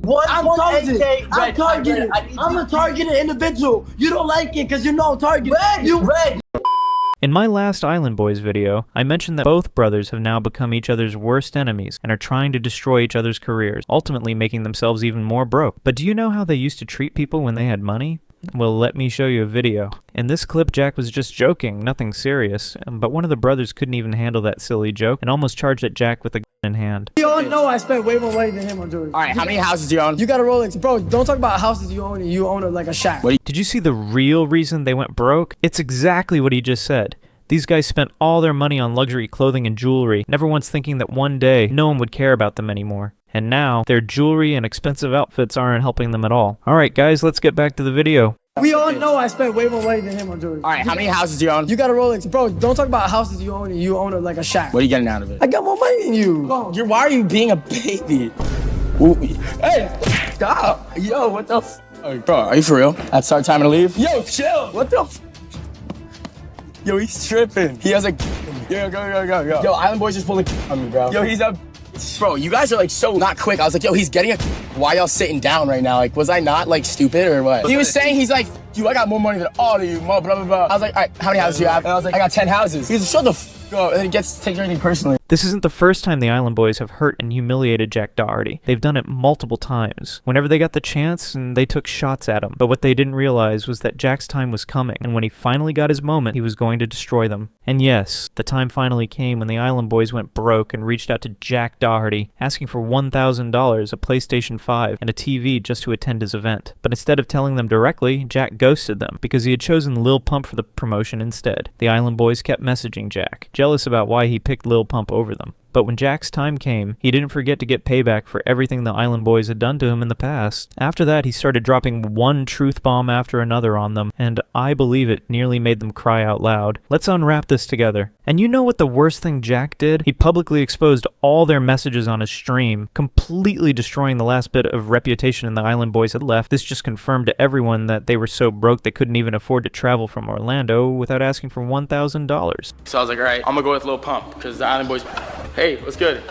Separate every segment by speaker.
Speaker 1: I'm a targeted individual. You don't like it because you know I'm targeted. Red.
Speaker 2: In my last Island Boys video, I mentioned that both brothers have now become each other's worst enemies and are trying to destroy each other's careers, ultimately making themselves even more broke. But do you know how they used to treat people when they had money? Well, let me show you a video. In this clip, Jack was just joking, nothing serious, but one of the brothers couldn't even handle that silly joke and almost charged at Jack with a gun in hand.
Speaker 1: You all know I spent way more money than him on jewelry.
Speaker 3: Alright, how many houses do you own?
Speaker 1: You got a Rolex. Bro, don't talk about houses you own. You own like a shack.
Speaker 2: Did you see the real reason they went broke? It's exactly what he just said. These guys spent all their money on luxury clothing and jewelry, never once thinking that one day no one would care about them anymore. And now, their jewelry and expensive outfits aren't helping them at all. Alright guys, let's get back to the video.
Speaker 1: We all know I spent way more money than him on jewelry.
Speaker 3: Alright, how many houses do you own?
Speaker 1: You got a Rolex. Bro, don't talk about houses you own. You own like a shack.
Speaker 3: What are you getting out of it?
Speaker 1: I got more money than you.
Speaker 3: Why are you being a baby? Ooh, hey, stop. Yo, what the f? Oh, bro, are you for real? That's our time to leave? Yo, chill. What the f? Yo, he's tripping. He has a... Yo. Yo, Island Boys just pulled a on me, bro. Yo, he's a... Bro, you guys are like so not quick. I was like, yo, he's getting a... Why y'all sitting down right now? Like, was I not like stupid or what? He was saying, he's like, you, I got more money than all of you, blah, blah, blah. I was like, all right, how many houses do you have? And I was like, I got 10 houses. He's like, shut the f up. And then he takes everything personally.
Speaker 2: This isn't the first time the Island Boys have hurt and humiliated Jack Doherty. They've done it multiple times. Whenever they got the chance, and they took shots at him. But what they didn't realize was that Jack's time was coming, and when he finally got his moment, he was going to destroy them. And yes, the time finally came when the Island Boys went broke and reached out to Jack Doherty, asking for $1,000, a PlayStation 5, and a TV just to attend his event. But instead of telling them directly, Jack ghosted them, because he had chosen Lil Pump for the promotion instead. The Island Boys kept messaging Jack, jealous about why he picked Lil Pump over them. But when Jack's time came, he didn't forget to get payback for everything the Island Boys had done to him in the past. After that, he started dropping one truth bomb after another on them, and I believe it nearly made them cry out loud. Let's unwrap this together. And you know what the worst thing Jack did? He publicly exposed all their messages on his stream, completely destroying the last bit of reputation the Island Boys had left. This just confirmed to everyone that they were so broke they couldn't even afford to travel from Orlando without asking for $1,000.
Speaker 3: So I was like, all right, I'm gonna go with Lil Pump, because the Island Boys... Hey, what's good?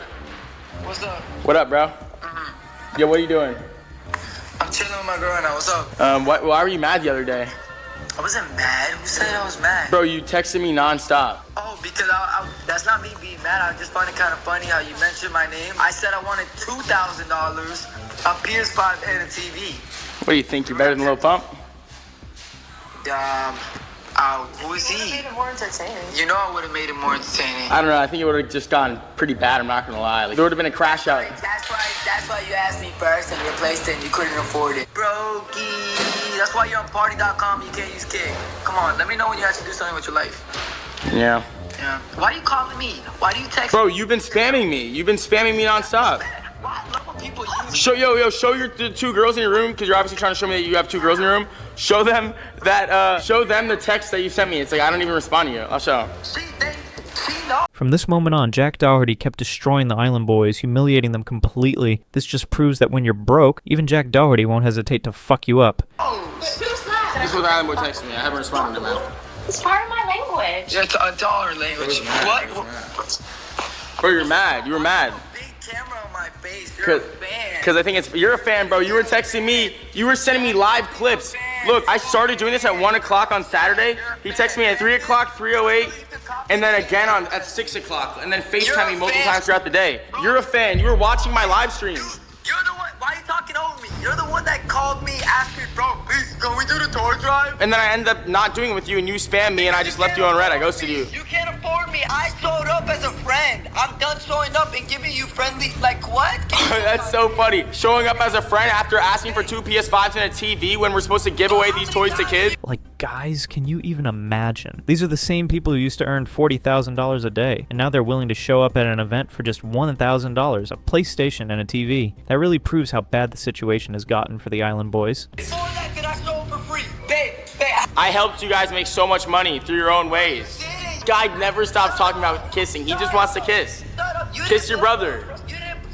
Speaker 4: What's up?
Speaker 3: What up, bro? Yo, what are you doing?
Speaker 4: I'm chilling with my girl now. What's up?
Speaker 3: Why were you mad the other day?
Speaker 4: I wasn't mad. Who said I was mad?
Speaker 3: Bro, you texted me non-stop.
Speaker 4: Oh, because that's not me being mad. I just find it kind of funny how you mentioned my name. I said I wanted $2,000, a PS5, and a TV.
Speaker 3: What do you think? You're better than Lil Pump?
Speaker 4: Who is he?
Speaker 5: You would have made it more entertaining.
Speaker 4: You know I would have made it more entertaining.
Speaker 3: I don't know. I think it would have just gone pretty bad. I'm not gonna lie. Like, there would have been a crash out.
Speaker 4: That's why you asked me first and replaced it and you couldn't afford it. Brokey. That's why you're on party.com. You can't use Kick. Come on, let me know when you actually do something with your life.
Speaker 3: Yeah.
Speaker 4: Yeah. Why are you calling me? Why do you text
Speaker 3: Bro, you've been spamming me. You've been spamming me nonstop.
Speaker 4: Why? Look what people use.
Speaker 3: Show the two girls in your room, because you're obviously trying to show me that you have two girls in your room. Show them the text that you sent me. It's like, I don't even respond to you. I'll show them.
Speaker 4: See, no.
Speaker 2: From this moment on, Jack Doherty kept destroying the Island Boys, humiliating them completely. This just proves that when you're broke, even Jack Doherty won't hesitate to fuck you up.
Speaker 4: Oh,
Speaker 3: This is what the Island Boy texted me. I haven't responded to him.
Speaker 5: It's part of my language.
Speaker 4: yeah, it's a dollar language. What?
Speaker 3: Bro, you're mad. You were mad.
Speaker 4: Big camera on my face. You're a fan.
Speaker 3: Because I think you're a fan, bro. You were texting me. You were sending me live clips. Look, I started doing this at 1 o'clock on Saturday. He texted me at 3 o'clock, 3:08, and then again at 6 o'clock, and then FaceTime me multiple times throughout the day. You're a fan. You were watching my live streams.
Speaker 4: You're the one. Why are you talking over me? You're the one that called me, asked me, bro, please, can we do the tour drive?
Speaker 3: And then I ended up not doing it with you, and you spammed me, and I just left you on red. I ghosted you.
Speaker 4: You can't afford me. I showed up as a friend. I'm done showing up and giving you friendly, like what?
Speaker 3: That's so funny. Showing up as a friend after asking for 2 PS5s and a TV when we're supposed to give away these toys to kids.
Speaker 2: Like, guys, can you even imagine? These are the same people who used to earn $40,000 a day, and now they're willing to show up at an event for just $1,000, a PlayStation, and a TV. That really proves how bad the situation has gotten for the Island Boys.
Speaker 4: Before that, could I show up for free? Babe.
Speaker 3: I helped you guys make so much money through your own ways. Guy never stops talking about kissing. He just wants to kiss. Kiss your brother.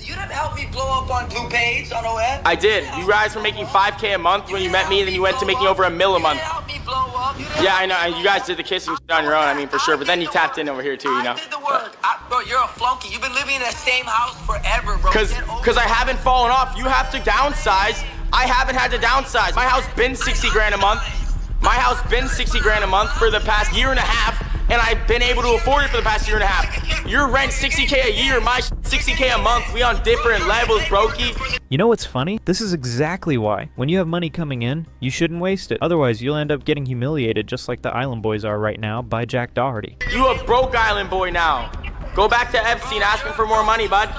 Speaker 4: You didn't help me blow up on 2 pages on OS.
Speaker 3: I did. You guys were making $5K a month when you met me, and then you went to making over $1 million a month.
Speaker 4: Help me blow up.
Speaker 3: Yeah, I know. You guys did the kissing shit on your own, I mean, for sure. But then you tapped in over here, too, you know.
Speaker 4: I did the work. Bro, you're a flunky. You've been living in the same house forever, bro.
Speaker 3: Because I haven't fallen off. You have to downsize. I haven't had to downsize. My house been 60 grand a month. My house been 60 grand a month for the past year and a half, and I've been able to afford it for the past year and a half. Your rent 60K a year, my 60K a month. We on different levels, brokey.
Speaker 2: You know what's funny? This is exactly why. When you have money coming in, you shouldn't waste it. Otherwise, you'll end up getting humiliated just like the Island Boys are right now by Jack Doherty.
Speaker 3: You a broke island boy now. Go back to Epstein asking for more money, bud.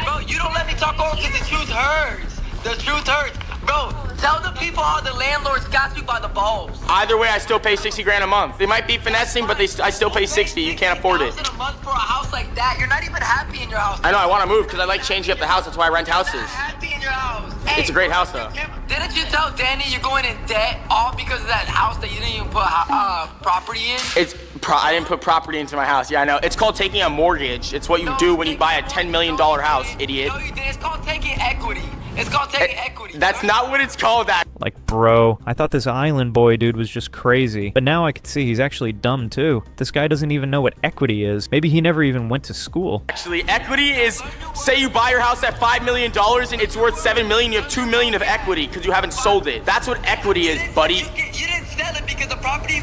Speaker 4: Bro, you don't let me talk over because the truth hurts. The truth hurts. Bro, tell the people how the landlords got you by the balls.
Speaker 3: Either way, I still pay 60 grand a month. They might be finessing, but I still pay 60. You can't afford it.
Speaker 4: $60,000 a month for a house like that. You're not even happy in your house.
Speaker 3: I know, I want to move because I like changing up the house. That's why I rent houses.
Speaker 4: You're not happy in your house.
Speaker 3: It's a great house, though.
Speaker 4: Didn't you tell Danny you're going in debt all because of that house that you didn't even put property in?
Speaker 3: I didn't put property into my house. Yeah, I know. It's called taking a mortgage. It's what you do when you buy a $10 million house, idiot.
Speaker 4: No, you didn't. It's called taking equity. It's called taking equity.
Speaker 3: That's not what it's called, that.
Speaker 2: Like, bro, I thought this Island Boy dude was just crazy. But now I can see he's actually dumb too. This guy doesn't even know what equity is. Maybe he never even went to school.
Speaker 3: Actually, equity is, say you buy your house at $5 million and it's worth $7 million, you have $2 million of equity because you haven't sold it. That's what equity is, buddy.
Speaker 4: You didn't sell it because the property you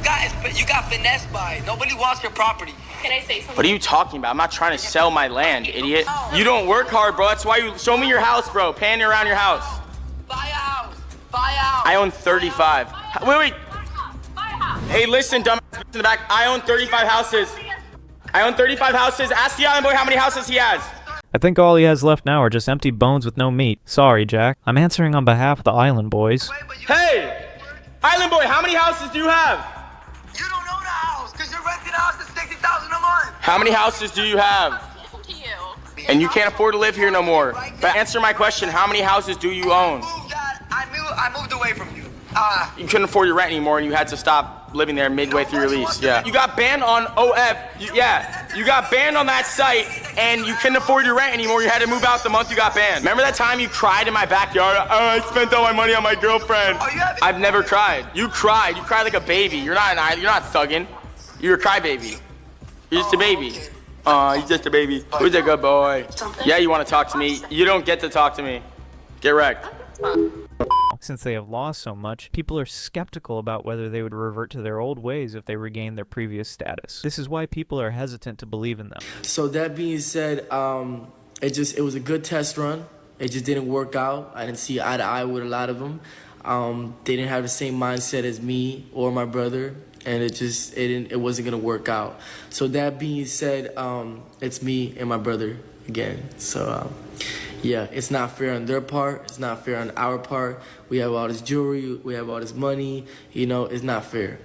Speaker 4: got finessed by it. Nobody wants your property.
Speaker 5: Can I say something?
Speaker 3: What are you talking about? I'm not trying to sell my land, idiot. You don't work hard, bro. That's why you show me your house, bro. Pan around your house.
Speaker 4: Buy a house. Buy a house.
Speaker 3: I own 35. Wait.
Speaker 5: Buy a house.
Speaker 3: Hey, listen, dumb in the back. I own 35 houses. I own 35 houses. Ask the Island Boy how many houses he has.
Speaker 2: I think all he has left now are just empty bones with no meat. Sorry, Jack. I'm answering on behalf of the Island Boys.
Speaker 3: Hey, Island Boy, how many houses do you have?
Speaker 4: You don't own a house because you're renting a house at $60,000 a month.
Speaker 3: How many houses do you have?
Speaker 5: To you.
Speaker 3: And you can't afford to live here no more. But answer my question, how many houses do you own?
Speaker 4: I moved away from you.
Speaker 3: You couldn't afford your rent anymore and you had to stop living there midway through your lease. Yeah. You got banned on OF. You got banned on that site and you couldn't afford your rent anymore. You had to move out the month you got banned. Remember that time you cried in my backyard? Oh, I spent all my money on my girlfriend. I've never cried. You cried. You cried like a baby. You're not thugging. You're a crybaby. You're just a baby. You're just a baby. Who's a good boy? Yeah, you want to talk to me. You don't get to talk to me. Get wrecked.
Speaker 2: Since they have lost so much, people are skeptical about whether they would revert to their old ways if they regain their previous status. This is why people are hesitant to believe in them.
Speaker 6: So that being said, it was a good test run. It just didn't work out. I didn't see eye to eye with a lot of them. They didn't have the same mindset as me or my brother, and it wasn't gonna work out. So that being said, it's me and my brother again. So yeah, it's not fair on their part. It's not fair on our part. We have all this jewelry. We have all this money. You know, it's not fair.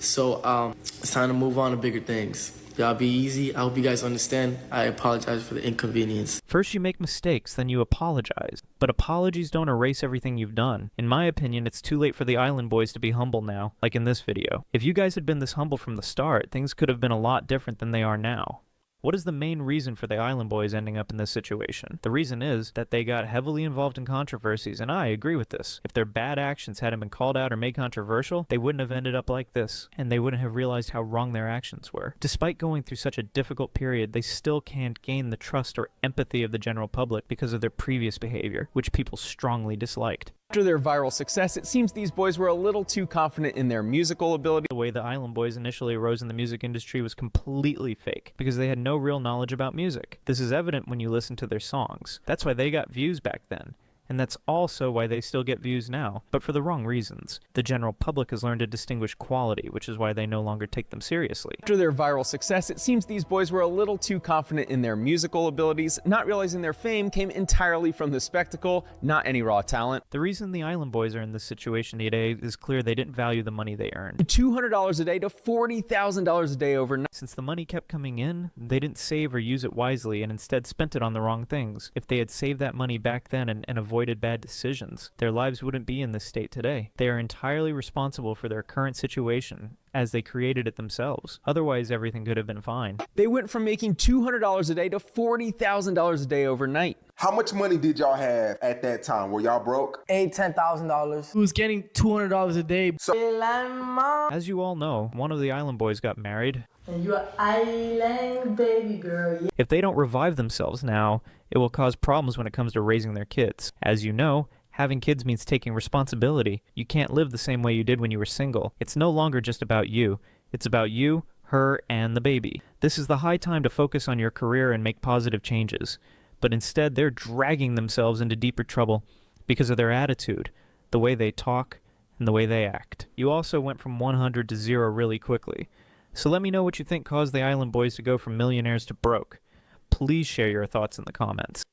Speaker 6: So it's time to move on to bigger things. Y'all be easy. I hope you guys understand. I apologize for the inconvenience.
Speaker 2: First you make mistakes, then you apologize. But apologies don't erase everything you've done. In my opinion, it's too late for the Island Boys to be humble now, like in this video. If you guys had been this humble from the start, things could have been a lot different than they are now. What is the main reason for the Island Boys ending up in this situation? The reason is that they got heavily involved in controversies, and I agree with this. If their bad actions hadn't been called out or made controversial, they wouldn't have ended up like this, and they wouldn't have realized how wrong their actions were. Despite going through such a difficult period, they still can't gain the trust or empathy of the general public because of their previous behavior, which people strongly disliked.
Speaker 7: After their viral success, it seems these boys were a little too confident in their musical ability.
Speaker 2: The way the Island Boys initially arose in the music industry was completely fake, because they had no real knowledge about music. This is evident when you listen to their songs. That's why they got views back then. And that's also why they still get views now, but for the wrong reasons. The general public has learned to distinguish quality, which is why they no longer take them seriously.
Speaker 7: After their viral success, it seems these boys were a little too confident in their musical abilities, not realizing their fame came entirely from the spectacle, not any raw talent.
Speaker 2: The reason the Island Boys are in this situation today is clear. They didn't value the money they earned.
Speaker 7: $200 a day to $40,000 a day overnight.
Speaker 2: Since the money kept coming in, they didn't save or use it wisely and instead spent it on the wrong things. If they had saved that money back then and avoided bad decisions, their lives wouldn't be in this state today. They are entirely responsible for their current situation, as they created it themselves. Otherwise, everything could have been fine.
Speaker 7: They went from making $200 a day to $40,000 a day overnight.
Speaker 8: How much money did y'all have at that time? Were y'all broke?
Speaker 1: $10,000.
Speaker 6: Who's getting $200 a day?
Speaker 2: As you all know, one of the Island Boys got married.
Speaker 1: And you're an island baby girl. Yeah.
Speaker 2: If they don't revive themselves now, it will cause problems when it comes to raising their kids. As you know, having kids means taking responsibility. You can't live the same way you did when you were single. It's no longer just about you. It's about you, her, and the baby. This is the high time to focus on your career and make positive changes. But instead, they're dragging themselves into deeper trouble because of their attitude, the way they talk, and the way they act. You also went from 100 to 0 really quickly. So let me know what you think caused the Island Boys to go from millionaires to broke. Please share your thoughts in the comments.